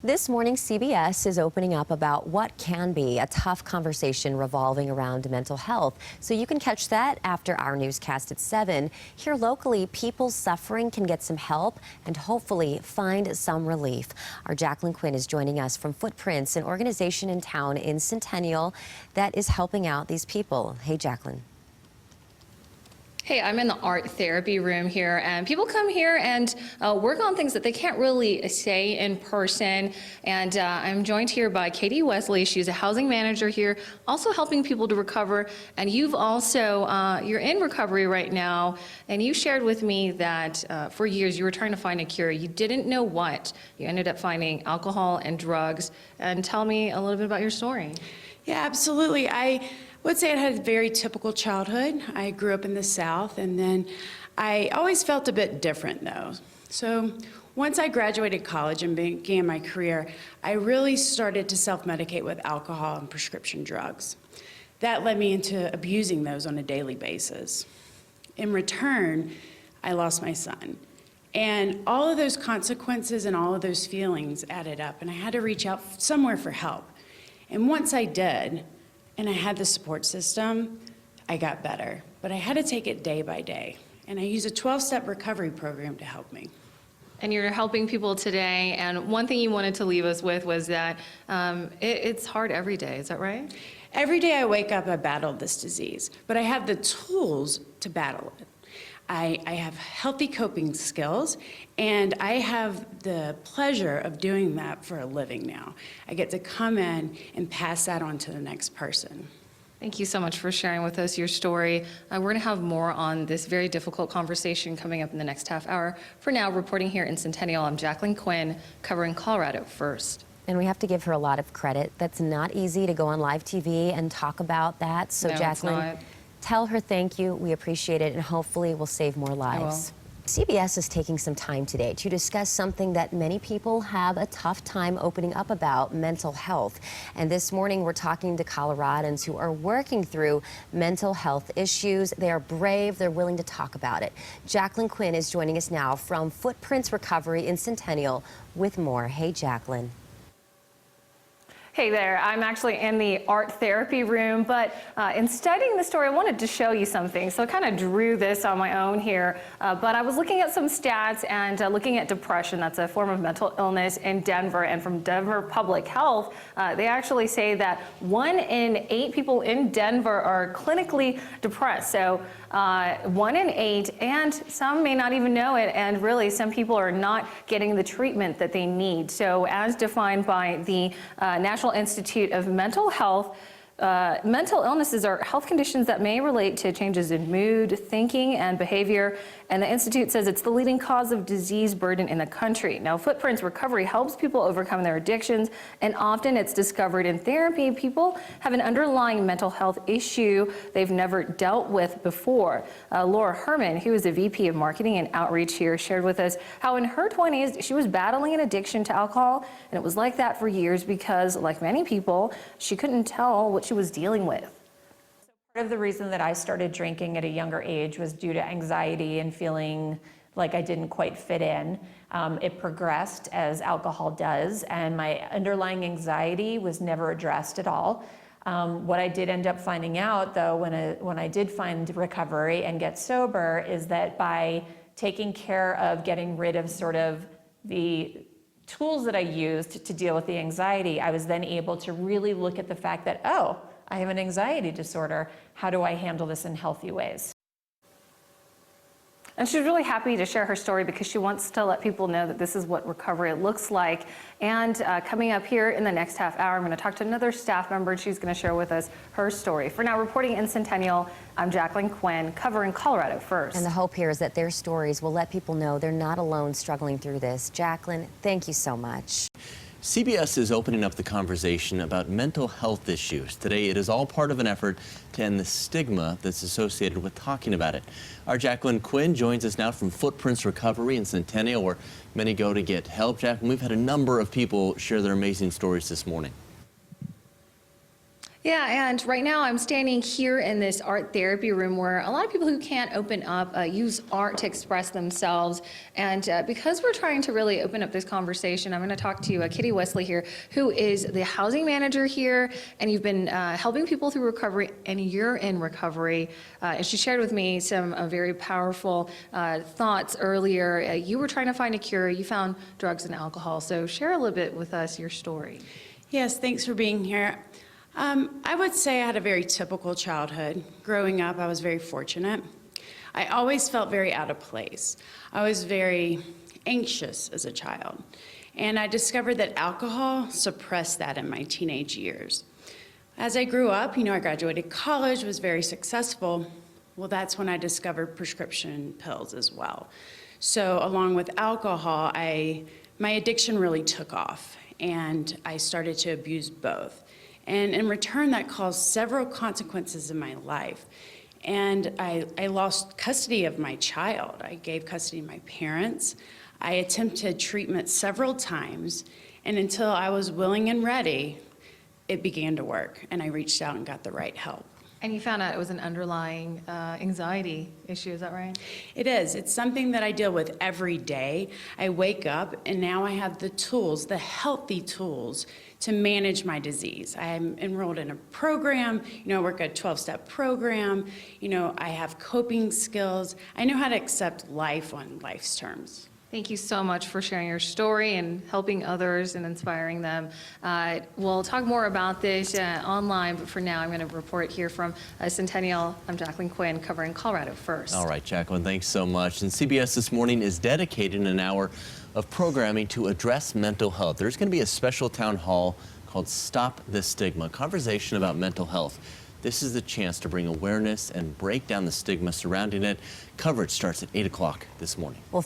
This morning, CBS is opening up about what can be a tough conversation revolving around mental health. So you can catch that after our newscast at 7. Here locally, people suffering can get some help and hopefully find some relief. Our Jacqueline Quinn is joining us from Footprints, an organization in town in Centennial that is helping out these people. Hey, Jacqueline. Hey, I'm in the art therapy room here, and people come here and work on things that they can't really say in person. And I'm joined here by Katie Wesley. She's a housing manager here, also helping people to recover. And you've also, you're in recovery right now, and you shared with me that for years you were trying to find a cure. You didn't know what. You ended up finding alcohol and drugs. And tell me a little bit about your story. Yeah, absolutely. I would say I had a very typical childhood. I grew up in the South, and then I always felt a bit different, though. So once I graduated college and began my career, I really started to self-medicate with alcohol and prescription drugs. That led me into abusing those on a daily basis. In return, I lost my son. And all of those consequences and all of those feelings added up, and I had to reach out somewhere for help. And once I did, and I had the support system, I got better. But I had to take it day by day. And I use a 12-step recovery program to help me. And you're helping people today, and one thing you wanted to leave us with was that it's hard every day, is that right? Every day I wake up, I battle this disease, but I have the tools to battle it. I have healthy coping skills, and I have the pleasure of doing that for a living now. I get to come in and pass that on to the next person. Thank you so much for sharing with us your story. We're going to have more on this very difficult conversation coming up in the next half hour. For now, reporting here in Centennial, I'm Jacqueline Quinn, covering Colorado First. And we have to give her a lot of credit. That's not easy to go on live TV and talk about that. So, No, Jacqueline, tell her thank you. We appreciate it, and hopefully we'll save more lives. CBS is taking some time today to discuss something that many people have a tough time opening up about: mental health. And this morning we're talking to Coloradans who are working through mental health issues. They are brave. They're willing to talk about it. Jacqueline Quinn is joining us now from Footprints Recovery in Centennial with more. Hey, Jacqueline. Hey there, I'm actually in the art therapy room, but in studying the story, I wanted to show you something. So I kind of drew this on my own here, but I was looking at some stats and looking at depression. That's a form of mental illness in Denver, and from Denver Public Health, they actually say that 1 in 8 people in Denver are clinically depressed. So 1 in 8, and some may not even know it, and really some people are not getting the treatment that they need. So as defined by the National Institute of Mental Health, mental illnesses are health conditions that may relate to changes in mood, thinking, and behavior. And the Institute says it's the leading cause of disease burden in the country. Now, Footprints Recovery helps people overcome their addictions, and often it's discovered in therapy people have an underlying mental health issue they've never dealt with before. Laura Herrmann, who is the VP of Marketing and Outreach here, shared with us how in her 20s she was battling an addiction to alcohol, and it was like that for years because, like many people, she couldn't tell what she was dealing with. Part of the reason that I started drinking at a younger age was due to anxiety and feeling like I didn't quite fit in. It progressed as alcohol does, and my underlying anxiety was never addressed at all. What I did end up finding out, though, when I did find recovery and get sober, is that by taking care of getting rid of sort of the tools that I used to deal with the anxiety, I was then able to really look at the fact that, oh, I have an anxiety disorder. How do I handle this in healthy ways? And she's really happy to share her story because she wants to let people know that this is what recovery looks like. And coming up here in the next half hour, I'm going to talk to another staff member, and she's going to share with us her story. For now, reporting in Centennial, I'm Jacqueline Quinn, covering Colorado First. And the hope here is that their stories will let people know they're not alone struggling through this. Jacqueline, thank you so much. CBS is opening up the conversation about mental health issues. Today, it is all part of an effort to end the stigma that's associated with talking about it. Our Jacqueline Quinn joins us now from Footprints Recovery in Centennial, where many go to get help. Jacqueline, we've had a number of people share their amazing stories this morning. Yeah, and right now I'm standing here in this art therapy room where a lot of people who can't open up use art to express themselves. And because we're trying to really open up this conversation, I'm going to talk to Katie Wesley here, who is the housing manager here, and you've been helping people through recovery, and you're in recovery. And she shared with me some very powerful thoughts earlier. You were trying to find a cure. You found drugs and alcohol. So share a little bit with us your story. Yes, thanks for being here. I would say I had a very typical childhood. Growing up, I was very fortunate. I always felt very out of place. I was very anxious as a child. And I discovered that alcohol suppressed that in my teenage years. As I grew up, I graduated college, was very successful. Well, that's when I discovered prescription pills as well. So along with alcohol, my addiction really took off, and I started to abuse both. And in return, that caused several consequences in my life. And I lost custody of my child. I gave custody to my parents. I attempted treatment several times, and until I was willing and ready, it began to work, and I reached out and got the right help. And you found out it was an underlying anxiety issue, is that right? It is. It's something that I deal with every day. I wake up, and now I have the tools, the healthy tools, to manage my disease. I'm enrolled in a program, I work a 12-step program, I have coping skills. I know how to accept life on life's terms. Thank you so much for sharing your story and helping others and inspiring them. We'll talk more about this online, but for now, I'm going to report here from Centennial. I'm Jacqueline Quinn, covering Colorado First. All right, Jacqueline, thanks so much. And CBS This Morning is dedicated an hour of programming to address mental health. There's going to be a special town hall called Stop the Stigma, a conversation about mental health. This is the chance to bring awareness and break down the stigma surrounding it. Coverage starts at 8 o'clock this morning. Well,